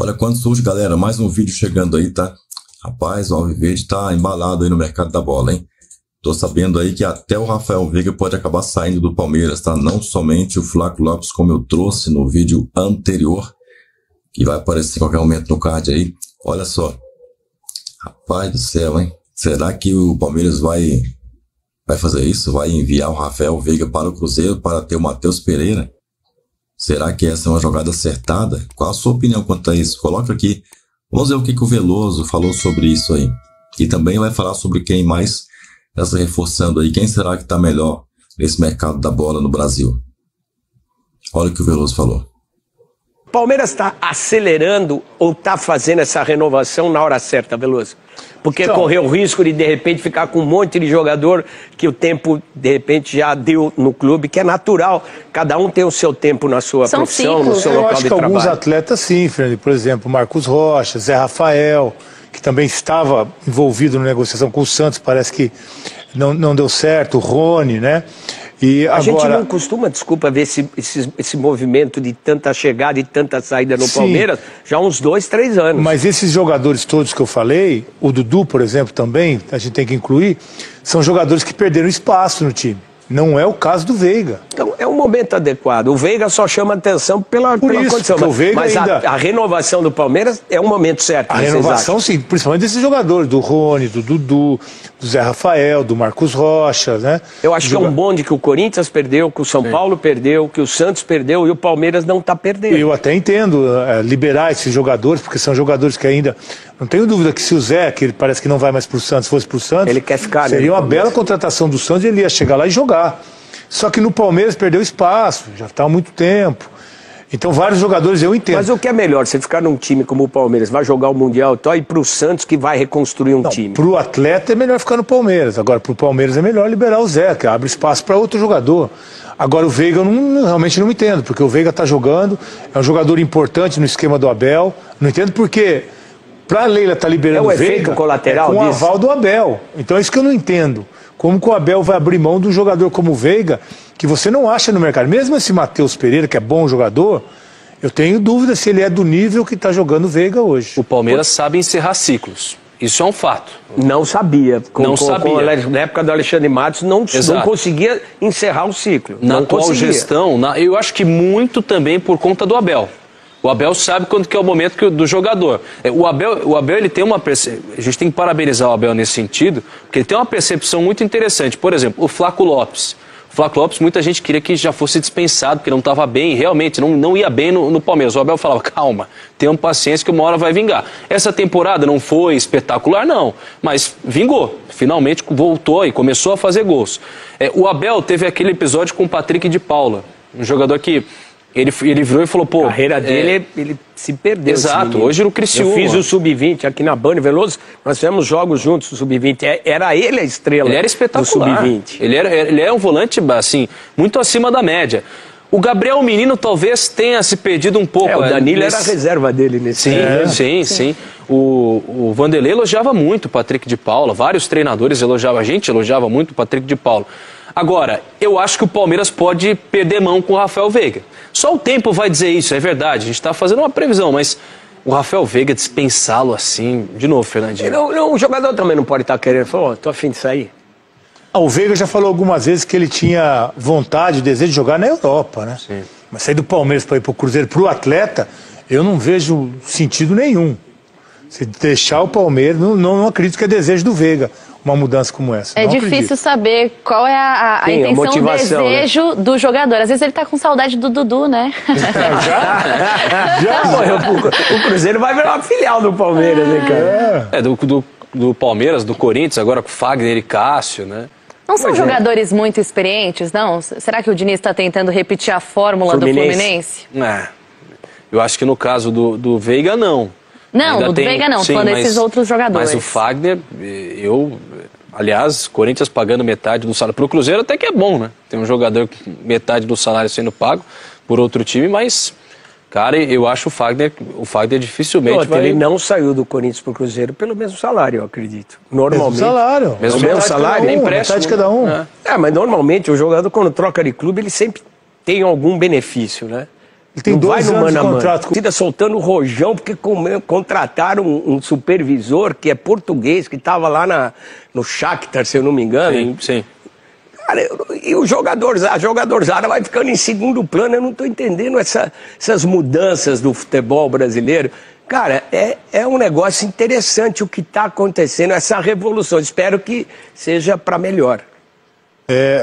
Olha quanto surge, galera. Mais um vídeo chegando aí, tá? Rapaz, o Alviverde tá embalado aí no mercado da bola, hein? Tô sabendo aí que até o Rafael Veiga pode acabar saindo do Palmeiras, tá? Não somente o Flaco Lopes, como eu trouxe no vídeo anterior, que vai aparecer em qualquer momento no card aí. Olha só. Rapaz do céu, hein? Será que o Palmeiras vai fazer isso? Vai enviar o Rafael Veiga para o Cruzeiro para ter o Matheus Pereira? Será que essa é uma jogada acertada? Qual a sua opinião quanto a isso? Coloca aqui. Vamos ver o que o Veloso falou sobre isso aí. E também vai falar sobre quem mais está se reforçando aí. Quem será que está melhor nesse mercado da bola no Brasil? Olha o que o Veloso falou. O Palmeiras está acelerando ou está fazendo essa renovação na hora certa, Veloso? Porque então, correu o risco de repente, ficar com um monte de jogador que o tempo, de repente, já deu no clube, que é natural. Cada um tem o seu tempo na sua profissão, no seu local de trabalho. Eu acho que alguns atletas, sim, Fernando. Por exemplo, Marcos Rocha, Zé Rafael, que também estava envolvido na negociação com o Santos, parece que não deu certo, o Rony, né? E a gente não costuma, desculpa, ver esse movimento de tanta chegada e tanta saída no Palmeiras já há uns 2, 3 anos. Mas esses jogadores todos que eu falei, o Dudu, por exemplo, também, a gente tem que incluir, são jogadores que perderam espaço no time. Não é o caso do Veiga. Então, é um momento adequado. O Veiga só chama atenção pela condição. Mas a renovação do Palmeiras é o momento certo. A renovação, sim, principalmente desses jogadores, do Rony, do Dudu, do Zé Rafael, do Marcos Rocha, né? Eu acho que é um bonde que o Corinthians perdeu, que o São Paulo perdeu, que o Santos perdeu e o Palmeiras não está perdendo. Eu até entendo liberar esses jogadores, porque são jogadores que ainda... Não tenho dúvida que se o Zé, que ele parece que não vai mais pro Santos, fosse pro Santos... Ele quer ficar, seria uma bela contratação do Santos e ele ia chegar lá e jogar. Só que no Palmeiras perdeu espaço, já está há muito tempo. Então vários jogadores eu entendo. Mas o que é melhor, você ficar num time como o Palmeiras, vai jogar o Mundial e ir pro Santos que vai reconstruir um time? Pro atleta é melhor ficar no Palmeiras. Agora pro Palmeiras é melhor liberar o Zé, que abre espaço para outro jogador. Agora o Veiga eu realmente não entendo, porque o Veiga está jogando, é um jogador importante no esquema do Abel. Não entendo porque para a Leila estar liberando o Veiga, efeito colateral com o aval do Abel. Então é isso que eu não entendo. Como que o Abel vai abrir mão de um jogador como o Veiga, que você não acha no mercado. Mesmo esse Matheus Pereira, que é bom jogador, eu tenho dúvida se ele é do nível que está jogando o Veiga hoje. O Palmeiras sabe encerrar ciclos. Isso é um fato. Não sabia. Na época do Alexandre Matos, não conseguia encerrar o ciclo. Na atual gestão, eu acho que muito também por conta do Abel. O Abel sabe quando que é o momento do jogador. O Abel ele tem uma percepção... A gente tem que parabenizar o Abel nesse sentido, porque ele tem uma percepção muito interessante. Por exemplo, o Flaco Lopes. O Flaco Lopes, muita gente queria que já fosse dispensado, porque não estava bem, realmente, não ia bem no Palmeiras. O Abel falava, calma, tenham paciência que uma hora vai vingar. Essa temporada não foi espetacular, não, mas vingou. Finalmente voltou e começou a fazer gols. O Abel teve aquele episódio com o Patrick de Paula, um jogador que... Ele virou e falou, pô... A carreira dele, ele se perdeu. Exato, hoje no Criciúma. Eu fiz o Sub-20 aqui na Band Veloso, nós fizemos jogos juntos, o Sub-20. Era ele a estrela. Ele era espetacular. Do Sub-20. Ele é um volante, assim, muito acima da média. O Gabriel Menino talvez tenha se perdido um pouco. O Danilo era a reserva dele nesse Sim. O Vanderlei elogiava muito o Patrick de Paula, vários treinadores elogiavam, a gente elogiava muito o Patrick de Paula. Agora, eu acho que o Palmeiras pode perder mão com o Rafael Veiga. Só o tempo vai dizer isso, é verdade, a gente está fazendo uma previsão, mas o Rafael Veiga dispensá-lo assim, de novo, Fernandinho. O jogador também não pode estar querendo, falou, tô afim de sair. O Veiga já falou algumas vezes que ele tinha vontade, desejo de jogar na Europa, né? Sim. Mas sair do Palmeiras para ir para o Cruzeiro, para o atleta, eu não vejo sentido nenhum. Se deixar o Palmeiras, não acredito que é desejo do Veiga uma mudança como essa. É difícil saber qual é a intenção, o desejo do jogador. Às vezes ele tá com saudade do Dudu, né? O Cruzeiro vai virar uma filial do Palmeiras, né, cara? Do Palmeiras, do Corinthians, agora com Fagner e Cássio, né? Não são jogadores muito experientes, não? Será que o Diniz está tentando repetir a fórmula do Fluminense? Eu acho que no caso do Veiga, não. Não, do Veiga não, falando desses outros jogadores. Mas o Fagner, aliás, Corinthians pagando metade do salário. Pro Cruzeiro até que é bom, né? Tem um jogador com metade do salário sendo pago por outro time, mas, cara, eu acho o Fagner dificilmente Ele não saiu do Corinthians pro Cruzeiro pelo mesmo salário, eu acredito. Normalmente. Mesmo salário, é metade de cada um. Mas normalmente o jogador, quando troca de clube, ele sempre tem algum benefício, né? Ele tem 2 anos de contrato. Tira soltando o rojão porque contrataram um supervisor que é português, que estava lá no Shakhtar, se eu não me engano. Sim. Cara, e a jogadorzada vai ficando em segundo plano. Eu não estou entendendo essas mudanças do futebol brasileiro. Cara, é um negócio interessante o que está acontecendo, essa revolução. Espero que seja para melhor.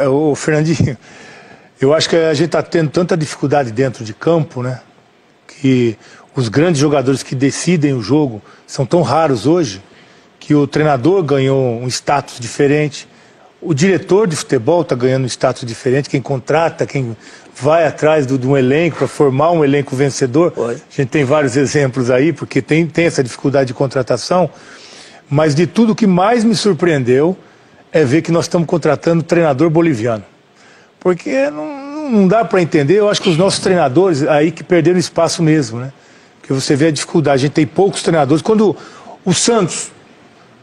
Ô Fernandinho, eu acho que a gente está tendo tanta dificuldade dentro de campo, né? Que os grandes jogadores que decidem o jogo são tão raros hoje que o treinador ganhou um status diferente. O diretor de futebol está ganhando um status diferente, quem contrata, quem vai atrás de um elenco para formar um elenco vencedor. A gente tem vários exemplos aí, porque tem essa dificuldade de contratação, mas de tudo o que mais me surpreendeu é ver que nós estamos contratando treinador boliviano. Porque não dá para entender, eu acho que os nossos treinadores aí que perderam espaço mesmo, né? Porque você vê a dificuldade, a gente tem poucos treinadores. Quando o Santos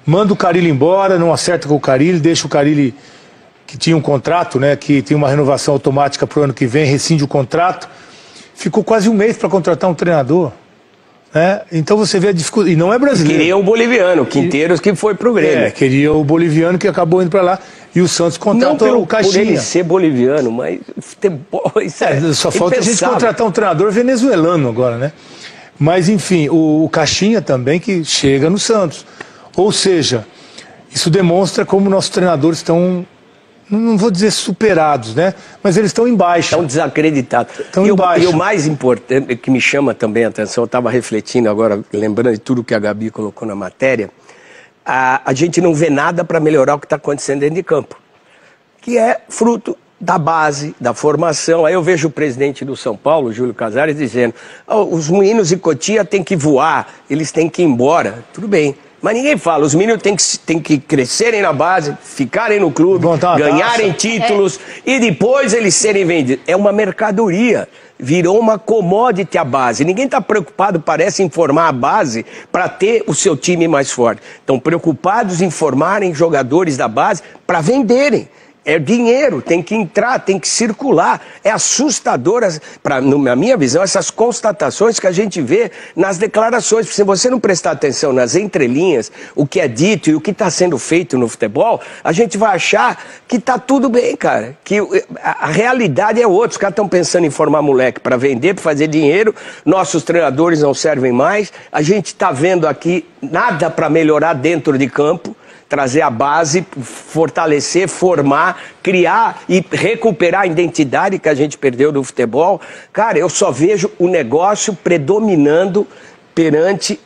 manda o Carille embora, não acerta com o Carille, deixa o Carille, que tinha um contrato, né, que tinha uma renovação automática para o ano que vem, rescinde o contrato, ficou quase um mês para contratar um treinador. Né? Então você vê a dificuldade, e não é brasileiro. Queria o boliviano, Quinteiros, que foi pro Grêmio. Queria o boliviano que acabou indo para lá, e o Santos contratou o Caixinha. Por ele ser boliviano, mas futebol, isso só falta a gente contratar um treinador venezuelano agora, né? Mas enfim, o Caixinha também que chega no Santos. Ou seja, isso demonstra como nossos treinadores estão, não vou dizer superados, né? Mas eles estão em baixa. Estão desacreditados. E o mais importante, que me chama também a atenção, eu estava refletindo agora, lembrando de tudo que a Gabi colocou na matéria, a gente não vê nada para melhorar o que está acontecendo dentro de campo, que é fruto da base, da formação. Aí eu vejo o presidente do São Paulo, Júlio Casares, dizendo: os meninos de Cotia têm que voar, eles têm que ir embora. Tudo bem. Mas ninguém fala, os meninos têm que crescerem na base, ficarem no clube, ganharem títulos e depois eles serem vendidos. É uma mercadoria, virou uma commodity a base. Ninguém está preocupado, parece, em formar a base para ter o seu time mais forte. Estão preocupados em formarem jogadores da base para venderem. É dinheiro, tem que entrar, tem que circular. É assustador, na minha visão, essas constatações que a gente vê nas declarações. Se você não prestar atenção nas entrelinhas, o que é dito e o que está sendo feito no futebol, a gente vai achar que está tudo bem, cara. Que a realidade é outra. Os caras estão pensando em formar moleque para vender, para fazer dinheiro. Nossos treinadores não servem mais. A gente está vendo aqui nada para melhorar dentro de campo. Trazer a base, fortalecer, formar, criar e recuperar a identidade que a gente perdeu do futebol. Cara, eu só vejo o negócio predominando perante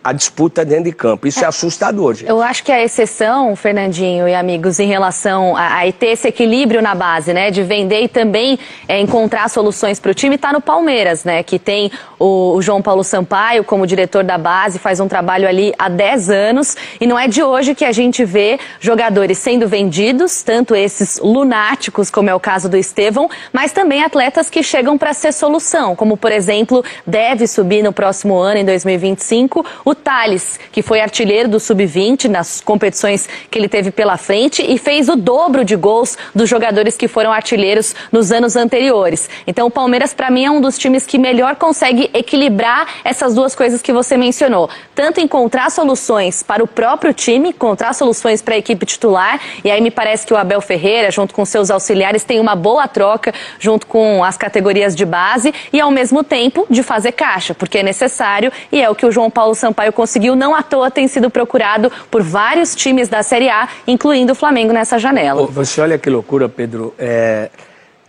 a disputa dentro de campo. Isso é assustador, gente. Eu acho que a exceção, Fernandinho e amigos, em relação a ter esse equilíbrio na base, né, de vender e também encontrar soluções para o time, está no Palmeiras, né, que tem o João Paulo Sampaio como diretor da base, faz um trabalho ali há 10 anos, e não é de hoje que a gente vê jogadores sendo vendidos, tanto esses lunáticos, como é o caso do Estevão, mas também atletas que chegam para ser solução, como, por exemplo, deve subir no próximo ano, em 2025, o Thales, que foi artilheiro do Sub-20 nas competições que ele teve pela frente e fez o dobro de gols dos jogadores que foram artilheiros nos anos anteriores. Então o Palmeiras, para mim, é um dos times que melhor consegue equilibrar essas duas coisas que você mencionou. Tanto encontrar soluções para o próprio time, encontrar soluções para a equipe titular, e aí me parece que o Abel Ferreira, junto com seus auxiliares, tem uma boa troca junto com as categorias de base e, ao mesmo tempo, de fazer caixa, porque é necessário e é o que o João Paulo Sampaio conseguiu. Não à toa tem sido procurado por vários times da Série A, incluindo o Flamengo nessa janela. Você olha que loucura, Pedro.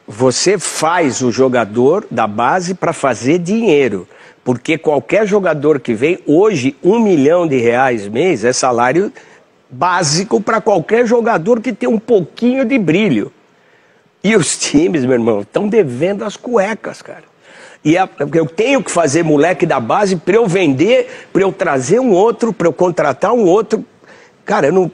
Você faz o jogador da base para fazer dinheiro. Porque qualquer jogador que vem, hoje, R$1 milhão mês é salário básico para qualquer jogador que tem um pouquinho de brilho. E os times, meu irmão, estão devendo as cuecas, cara. E eu tenho que fazer moleque da base para eu vender, para eu trazer um outro, para eu contratar um outro. Cara, eu não...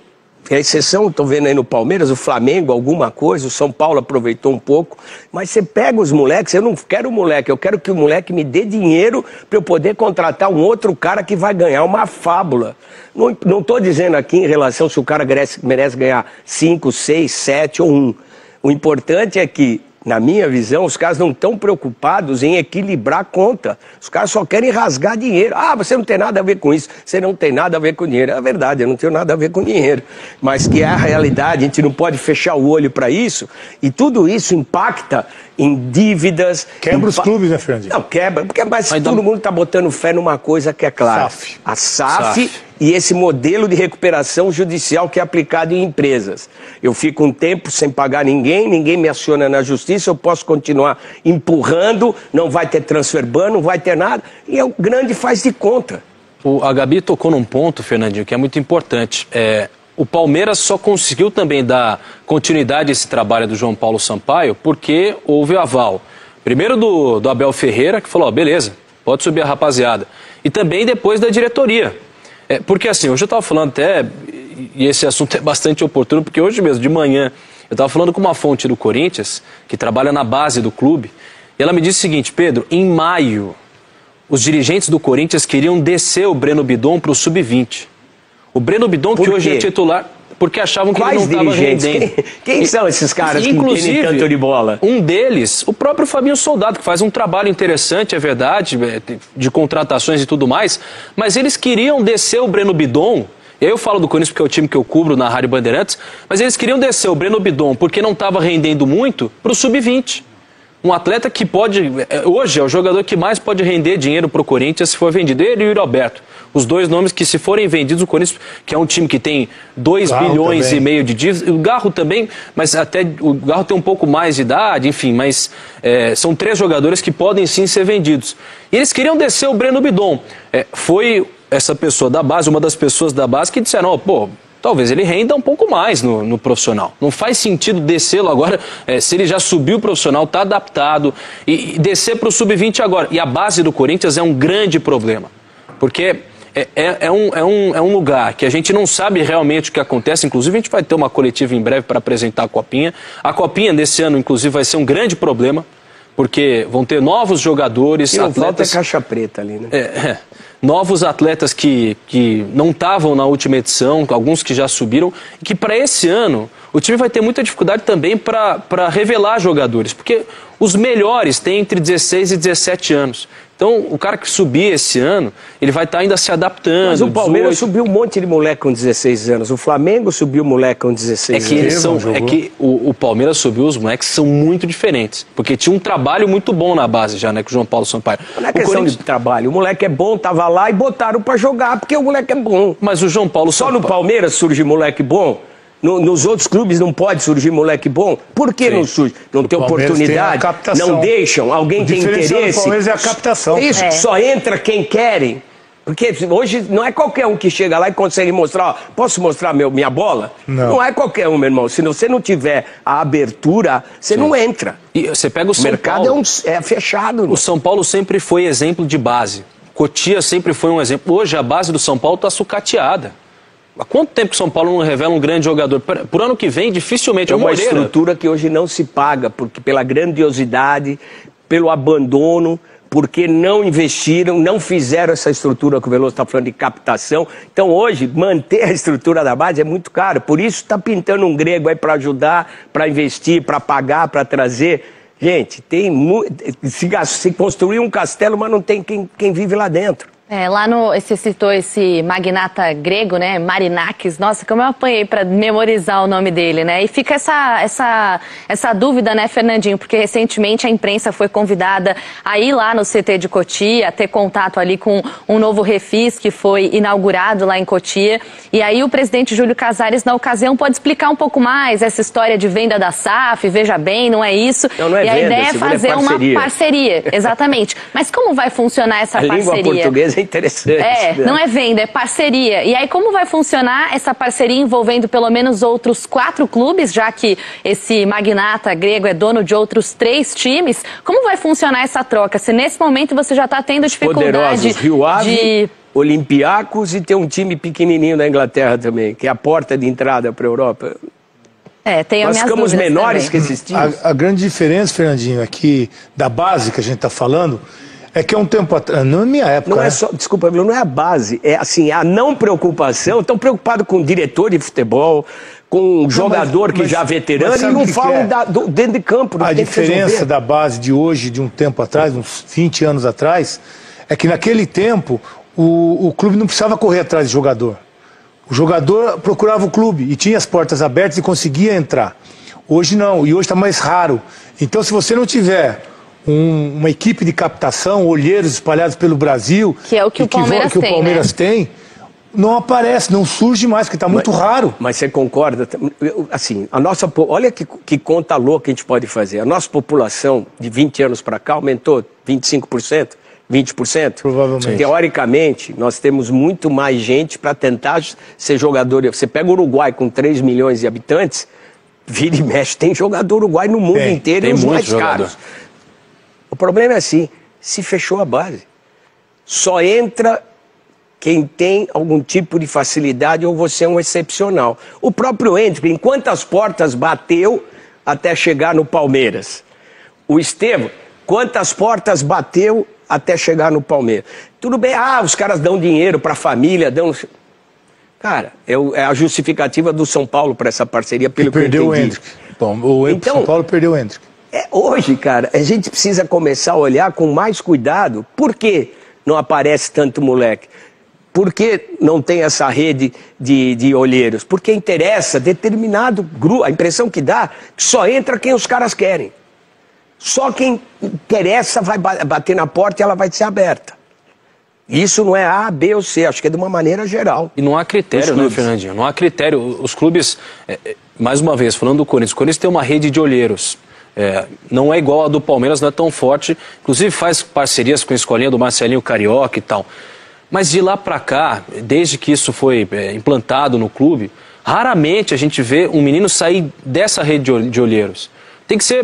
A exceção, estou vendo aí no Palmeiras, o Flamengo, alguma coisa, o São Paulo aproveitou um pouco. Mas você pega os moleques, eu não quero o moleque, eu quero que o moleque me dê dinheiro para eu poder contratar um outro cara que vai ganhar uma fábula. Não estou dizendo aqui em relação se o cara merece ganhar 5, 6, 7 ou 1. O importante é que na minha visão, os caras não estão preocupados em equilibrar a conta. Os caras só querem rasgar dinheiro. Ah, você não tem nada a ver com isso, você não tem nada a ver com dinheiro. É verdade, eu não tenho nada a ver com dinheiro. Mas que é a realidade, a gente não pode fechar o olho para isso. E tudo isso impacta em dívidas. Quebra os clubes, né, Fernandinho? Não, quebra, mas todo mundo está botando fé numa coisa que é clara. SAF. A SAF. E esse modelo de recuperação judicial que é aplicado em empresas. Eu fico um tempo sem pagar ninguém me aciona na justiça, eu posso continuar empurrando, não vai ter transfer ban, não vai ter nada, e é o grande faz de conta. A Gabi tocou num ponto, Fernandinho, que é muito importante. O Palmeiras só conseguiu também dar continuidade a esse trabalho do João Paulo Sampaio porque houve o aval. Primeiro do Abel Ferreira, que falou, beleza, pode subir a rapaziada. E também depois da diretoria. Porque assim, hoje eu estava falando até, e esse assunto é bastante oportuno, porque hoje mesmo, de manhã, eu estava falando com uma fonte do Corinthians, que trabalha na base do clube, e ela me disse o seguinte, Pedro, em maio, os dirigentes do Corinthians queriam descer o Breno Bidon para o Sub-20. O Breno Bidon, que hoje é titular, porque achavam que ele não estava rendendo. Quem são esses caras que entendem tanto de bola? Um deles, o próprio Fabinho Soldado, que faz um trabalho interessante, é verdade, de contratações e tudo mais, mas eles queriam descer o Breno Bidon, e aí eu falo do Corinthians porque é o time que eu cubro na Rádio Bandeirantes, mas eles queriam descer o Breno Bidon porque não estava rendendo muito para o Sub-20. Um atleta que pode, hoje é o jogador que mais pode render dinheiro para o Corinthians se for vendido, ele e o Yuri Alberto. Os dois nomes que se forem vendidos, o Corinthians, que é um time que tem 2 bilhões também. E meio de dívidas, o Garro também, mas até o Garro tem um pouco mais de idade, enfim, mas são 3 jogadores que podem sim ser vendidos. E eles queriam descer o Breno Bidon. Foi essa pessoa da base, uma das pessoas da base que disseram, talvez ele renda um pouco mais no profissional. Não faz sentido descê-lo agora, se ele já subiu o profissional, está adaptado, e descer para o Sub-20 agora. E a base do Corinthians é um grande problema, porque é um lugar que a gente não sabe realmente o que acontece. Inclusive, a gente vai ter uma coletiva em breve para apresentar a Copinha. A Copinha desse ano, inclusive, vai ser um grande problema, porque vão ter novos jogadores. E atletas... é caixa preta ali, né? Novos atletas que não estavam na última edição, alguns que já subiram, e que para esse ano o time vai ter muita dificuldade também para revelar jogadores, porque os melhores têm entre 16 e 17 anos. Então, o cara que subir esse ano, ele vai estar ainda se adaptando. Mas o Palmeiras subiu um monte de moleque com 16 anos. O Flamengo subiu moleque com 16 anos. O Palmeiras subiu, os moleques são muito diferentes. Porque tinha um trabalho muito bom na base já, né? Com o João Paulo Sampaio. Não é questão de trabalho. O moleque é bom, tava lá e botaram pra jogar, porque o moleque é bom. Mas o João Paulo Sampaio... Só no Palmeiras surge moleque bom? Nos outros clubes não pode surgir moleque bom? Por que não surge? Não tem oportunidade? Não deixam? Alguém tem interesse? O Palmeiras é a captação. Isso, só entra quem querem. Porque hoje não é qualquer um que chega lá e consegue mostrar, posso mostrar minha bola? Não é qualquer um, meu irmão. Se você não tiver a abertura, você não entra. E você pega o São mercado Paulo, é fechado. O São Paulo sempre foi exemplo de base. Cotia sempre foi um exemplo. Hoje a base do São Paulo está sucateada. Há quanto tempo que o São Paulo não revela um grande jogador? Por ano que vem, dificilmente. É uma estrutura que hoje não se paga, porque pela grandiosidade, pelo abandono, porque não investiram, não fizeram essa estrutura que o Veloso está falando de captação. Então hoje, manter a estrutura da base é muito caro. Por isso está pintando um grego aí para ajudar, para investir, para pagar, para trazer. Gente, se construir um castelo, mas não tem quem vive lá dentro. Você citou esse magnata grego, né, Marinakis. Nossa, como eu apanhei para memorizar o nome dele, né? E fica essa dúvida, né, Fernandinho? Porque recentemente a imprensa foi convidada a ir lá no CT de Cotia, a ter contato ali com um novo refis que foi inaugurado lá em Cotia. E aí o presidente Júlio Casares, na ocasião, pode explicar um pouco mais essa história de venda da SAF, veja bem, não é isso? Não é e a venda, ideia é fazer uma parceria. Exatamente. Mas como vai funcionar essa parceria? A língua portuguesa interessante. Não é venda, é parceria. E aí como vai funcionar essa parceria envolvendo pelo menos outros 4 clubes, já que esse magnata grego é dono de outros 3 times? Como vai funcionar essa troca? Se nesse momento você já está tendo dificuldade Rio Ave, Olympiacos e tem um time pequenininho da Inglaterra também, que é a porta de entrada para a Europa. Nós ficamos menores que esses times. A grande diferença, Fernandinho, aqui da base que a gente está falando, é que há um tempo atrás, não é minha época. Não é só, desculpa, não é a base, é assim, a não preocupação. Estão preocupados com o diretor de futebol, com um jogador que já é veterano e não falam dentro de campo. A diferença da base de hoje, de um tempo atrás, uns 20 anos atrás, é que naquele tempo o clube não precisava correr atrás de jogador. O jogador procurava o clube e tinha as portas abertas e conseguia entrar. Hoje não, e hoje está mais raro. Então, se você não tiver uma equipe de captação, olheiros espalhados pelo Brasil, que é o que o Palmeiras tem, não aparece, não surge mais, porque está muito raro. Mas você concorda? Assim, olha que conta louca a gente pode fazer. A nossa população, de 20 anos para cá, aumentou 25%, 20%. Provavelmente. Teoricamente, nós temos muito mais gente para tentar ser jogador. Você pega o Uruguai com 3 milhões de habitantes, vira e mexe, tem jogador uruguai no mundo inteiro e os mais caros. O problema é assim, se fechou a base. Só entra quem tem algum tipo de facilidade ou você é um excepcional. O próprio Hendrick, em quantas portas bateu até chegar no Palmeiras? O Estevão, quantas portas bateu até chegar no Palmeiras? Tudo bem, os caras dão dinheiro para a família, dão... Cara, é a justificativa do São Paulo para essa parceria, pelo que eu entendi. Perdeu o Hendrick. Bom, então, São Paulo perdeu o Hendrick. Hoje, cara, a gente precisa começar a olhar com mais cuidado. Por que não aparece tanto moleque? Por que não tem essa rede de olheiros? Porque interessa determinado grupo. A impressão que dá que só entra quem os caras querem. Só quem interessa vai bater na porta e ela vai ser aberta. Isso não é A, B ou C, acho que é de uma maneira geral. E não há critério, né, Fernandinho? Não há critério. Os clubes, mais uma vez, falando do Corinthians, o Corinthians tem uma rede de olheiros. Não é igual a do Palmeiras, não é tão forte. Inclusive faz parcerias com a escolinha do Marcelinho Carioca e tal. Mas de lá para cá, desde que isso foi implantado no clube, raramente a gente vê um menino sair dessa rede de olheiros. Tem que ser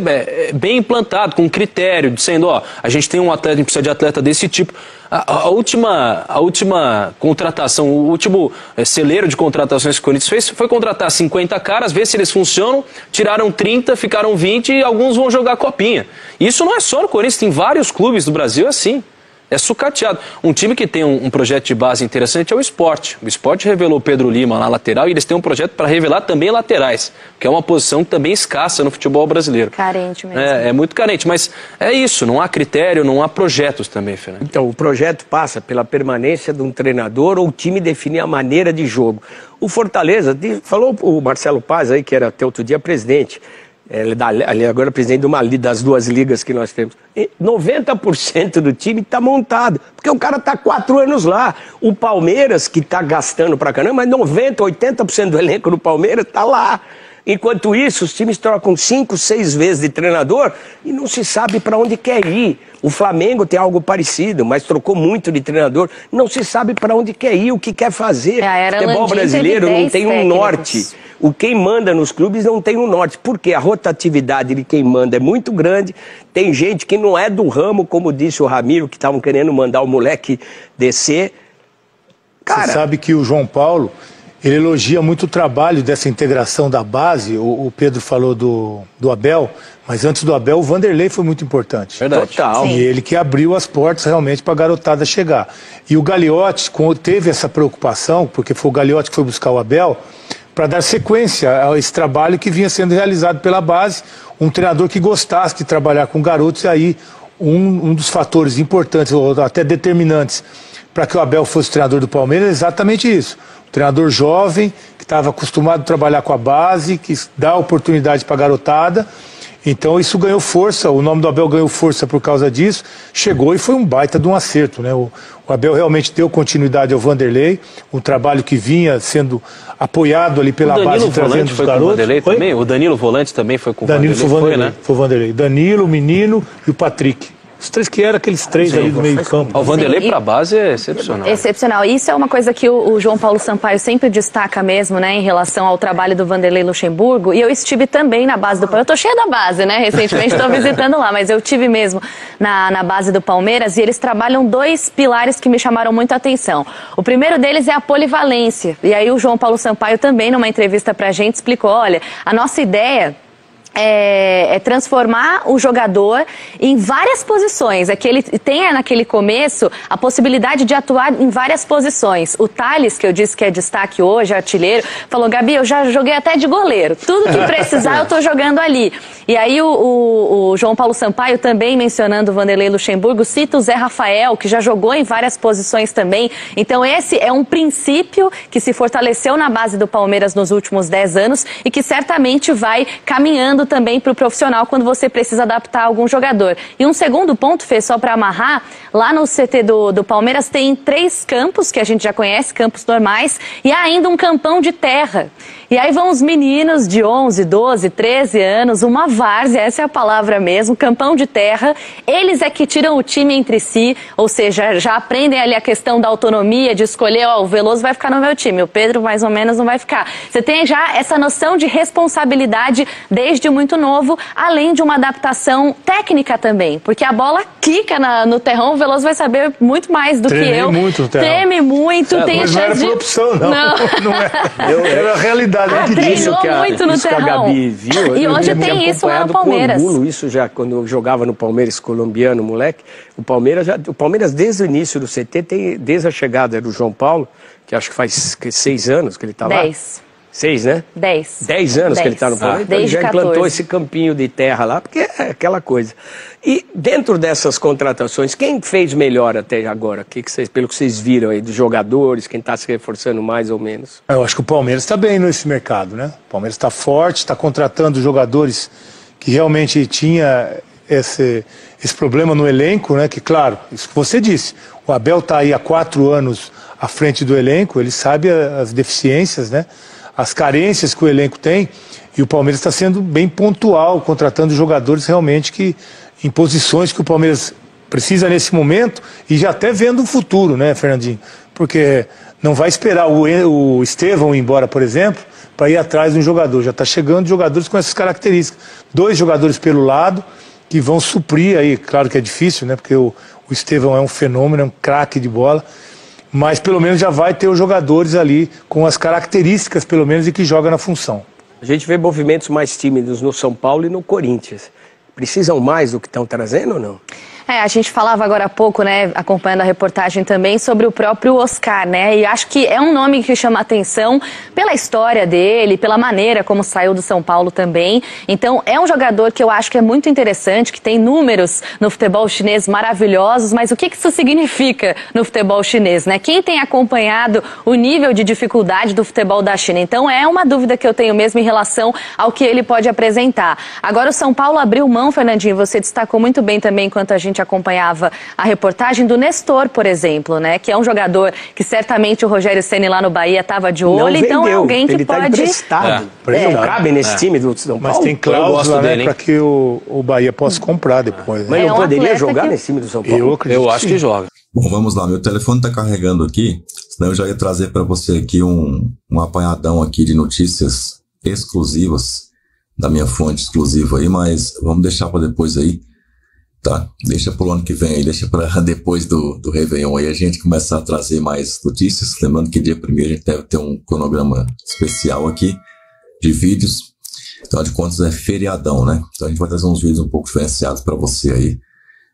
bem implantado, com critério, dizendo, a gente tem um atleta, a gente precisa de atleta desse tipo. A última contratação, o último celeiro de contratações que o Corinthians fez foi contratar 50 caras, ver se eles funcionam, tiraram 30, ficaram 20 e alguns vão jogar copinha. Isso não é só no Corinthians, tem vários clubes do Brasil assim. É sucateado. Um time que tem um projeto de base interessante é o Sport. O Sport revelou o Pedro Lima na lateral e eles têm um projeto para revelar também laterais, que é uma posição também escassa no futebol brasileiro. Carente mesmo. É muito carente, mas é isso, não há critério, não há projetos também, Fernando. Então, o projeto passa pela permanência de um treinador ou o time definir a maneira de jogo. O Fortaleza, falou o Marcelo Paz aí, que era até outro dia presidente, ele agora é presidente das duas ligas que nós temos. 90% do time está montado, porque o cara está 4 anos lá. O Palmeiras, que está gastando pra caramba, mas 90%, 80% do elenco do Palmeiras está lá. Enquanto isso, os times trocam 5, 6 vezes de treinador e não se sabe para onde quer ir. O Flamengo tem algo parecido, mas trocou muito de treinador. Não se sabe para onde quer ir, o que quer fazer. O futebol brasileiro não tem um norte. O quem manda nos clubes não tem um norte. Porque a rotatividade de quem manda é muito grande. Tem gente que não é do ramo, como disse o Ramiro, que estavam querendo mandar o moleque descer. Cara, você sabe que o João Paulo, ele elogia muito o trabalho dessa integração da base. O Pedro falou do Abel, mas antes do Abel, o Vanderlei foi muito importante. Verdade. Total. E ele que abriu as portas realmente para a garotada chegar. E o Gagliotti teve essa preocupação, porque foi o Gagliotti que foi buscar o Abel, para dar sequência a esse trabalho que vinha sendo realizado pela base. Um treinador que gostasse de trabalhar com garotos, e aí um dos fatores importantes, ou até determinantes, para que o Abel fosse treinador do Palmeiras é exatamente isso. Um treinador jovem, que estava acostumado a trabalhar com a base, que dá oportunidade para a garotada. Então isso ganhou força, o nome do Abel ganhou força por causa disso, chegou e foi um baita de um acerto, né? O Abel realmente deu continuidade ao Vanderlei, um trabalho que vinha sendo apoiado ali pela base, trazendo os garotos. O Vanderlei também? O Danilo Volante também foi com o Vanderlei? Né? Foi o Vanderlei. Danilo, o Menino e o Patrick. Os três que eram aqueles três ali do meio campo. O Vanderlei para a base é excepcional. Excepcional. Isso é uma coisa que o João Paulo Sampaio sempre destaca mesmo, né, em relação ao trabalho do Vanderlei Luxemburgo. E eu estive também na base do Palmeiras. Eu tô cheia da base, né? Recentemente estou visitando lá, mas eu tive mesmo na base do Palmeiras e eles trabalham 2 pilares que me chamaram muito a atenção. O primeiro deles é a polivalência. E aí o João Paulo Sampaio também, numa entrevista pra gente, explicou, olha, a nossa ideia transformar o jogador em várias posições. É que ele tenha naquele começo a possibilidade de atuar em várias posições. O Thales, que eu disse que é destaque hoje, artilheiro, falou: Gabi, eu já joguei até de goleiro. Tudo que precisar eu tô jogando ali. E aí o João Paulo Sampaio também, mencionando o Vanderlei Luxemburgo, cita o Zé Rafael, que já jogou em várias posições também. Então esse é um princípio que se fortaleceu na base do Palmeiras nos últimos 10 anos e que certamente vai caminhando também para o profissional quando você precisa adaptar algum jogador. E um segundo ponto, Fê, só para amarrar, lá no CT do Palmeiras tem 3 campos, que a gente já conhece, campos normais, e há ainda um campão de terra. E aí vão os meninos de 11, 12, 13 anos, uma várzea, essa é a palavra mesmo, campão de terra. Eles é que tiram o time entre si, ou seja, já aprendem ali a questão da autonomia, de escolher, ó, o Veloso vai ficar no meu time, o Pedro mais ou menos não vai ficar. Você tem já essa noção de responsabilidade desde muito novo, além de uma adaptação técnica também, porque a bola quica no terrão, o Veloso vai saber muito mais do que eu. Muito no terrão. Treme muito, tem mas chance não era por opção, não. Não era a realidade. Treinou muito no terrão. Que a Gabi viu, e hoje tem isso lá no Palmeiras. Com orgulho, isso já quando eu jogava no Palmeiras colombiano, moleque, o Palmeiras desde o início do CT, desde a chegada do João Paulo, que acho que faz 6 anos que ele está lá. 10. 6, né? 10. 10 anos que ele está no Palmeiras. Então ele já implantou esse campinho de terra lá, porque é aquela coisa. E dentro dessas contratações, quem fez melhor até agora? Pelo que vocês viram aí, dos jogadores, quem está se reforçando mais ou menos? Eu acho que o Palmeiras está bem nesse mercado, né? O Palmeiras está forte, está contratando jogadores que realmente tinha esse problema no elenco, né? Que, claro, isso que você disse, o Abel está aí há 4 anos à frente do elenco, ele sabe as deficiências, né? As carências que o elenco tem, e o Palmeiras está sendo bem pontual, contratando jogadores realmente que em posições que o Palmeiras precisa nesse momento e já até vendo o futuro, né, Fernandinho? Porque não vai esperar o Estevão ir embora, por exemplo, para ir atrás de um jogador. Já está chegando jogadores com essas características. 2 jogadores pelo lado que vão suprir aí, claro que é difícil, né, porque o Estevão é um fenômeno, é um craque de bola, mas pelo menos já vai ter os jogadores ali com as características, pelo menos, e que joga na função. A gente vê movimentos mais tímidos no São Paulo e no Corinthians. Precisam mais do que estão trazendo ou não? A gente falava agora há pouco, né, acompanhando a reportagem também, sobre o próprio Oscar, né, e acho que é um nome que chama atenção pela história dele, pela maneira como saiu do São Paulo também. Então, é um jogador que eu acho que é muito interessante, que tem números no futebol chinês maravilhosos, mas o que isso significa no futebol chinês, né? Quem tem acompanhado o nível de dificuldade do futebol da China? Então, é uma dúvida que eu tenho mesmo em relação ao que ele pode apresentar. Agora, o São Paulo abriu mão, Fernandinho, você destacou muito bem também enquanto a gente acompanhava a reportagem do Nestor, por exemplo, né? Que é um jogador que certamente o Rogério Ceni lá no Bahia estava de olho, não então vendeu. é alguém que ele pode... Ele está emprestado. Não cabe nesse time do São Paulo. Mas tem cláusula, né, para que o Bahia possa comprar depois. Né? Mas não poderia jogar nesse time do São Paulo? Eu acho que joga. Bom, vamos lá. Meu telefone está carregando aqui, senão eu já ia trazer para você aqui um apanhadão aqui de notícias exclusivas da minha fonte exclusiva aí, mas vamos deixar para depois aí. Tá? Deixa pro ano que vem aí, deixa para depois do Réveillon aí a gente começar a trazer mais notícias. Lembrando que dia 1º a gente deve ter um cronograma especial aqui de vídeos. Afinal de contas é feriadão, né? Então a gente vai trazer uns vídeos um pouco diferenciados para você aí.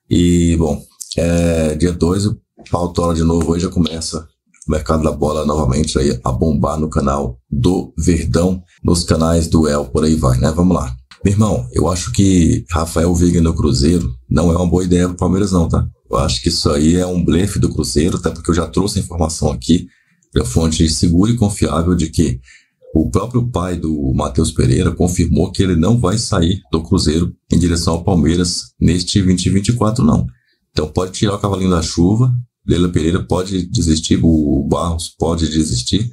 E, bom, dia 2 o pau tora de novo, hoje já começa o mercado da bola novamente aí a bombar no canal do Verdão, nos canais do El, por aí vai, né? Vamos lá. Meu irmão, eu acho que Rafael Veiga no Cruzeiro não é uma boa ideia pro Palmeiras não, tá? Eu acho que isso aí é um blefe do Cruzeiro, até porque eu já trouxe a informação aqui, da fonte segura e confiável, de que o próprio pai do Matheus Pereira confirmou que ele não vai sair do Cruzeiro em direção ao Palmeiras neste 2024, não. Então pode tirar o cavalinho da chuva, Leila Pereira pode desistir, o Barros pode desistir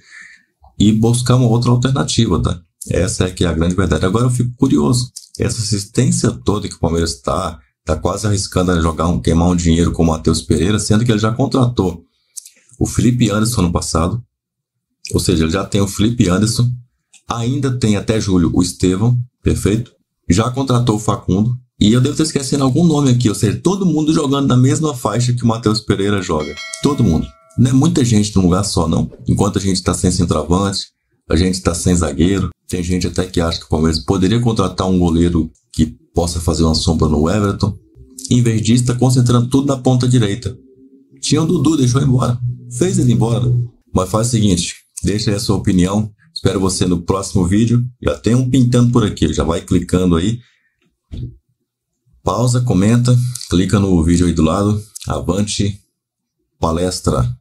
e buscar uma outra alternativa, tá? Essa é que é a grande verdade. Agora eu fico curioso, essa assistência toda que o Palmeiras está quase arriscando a queimar um dinheiro com o Matheus Pereira, sendo que ele já contratou o Felipe Anderson no passado, ou seja, ele já tem o Felipe Anderson, ainda tem até julho o Estevão, perfeito? Já contratou o Facundo, e eu devo estar esquecendo algum nome aqui, ou seja, todo mundo jogando na mesma faixa que o Matheus Pereira joga. Todo mundo. Não é muita gente num lugar só, não. Enquanto a gente está sem centroavante, A gente está sem zagueiro. Tem gente até que acha que o Palmeiras poderia contratar um goleiro que possa fazer uma sombra no Everton. Em vez disso, está concentrando tudo na ponta direita. Tinha o Dudu, deixou embora. Fez ele embora. Mas faz o seguinte, deixa aí a sua opinião. Espero você no próximo vídeo. Já tem um pintando por aqui, já vai clicando aí. Pausa, comenta, clica no vídeo aí do lado. Avante palestra!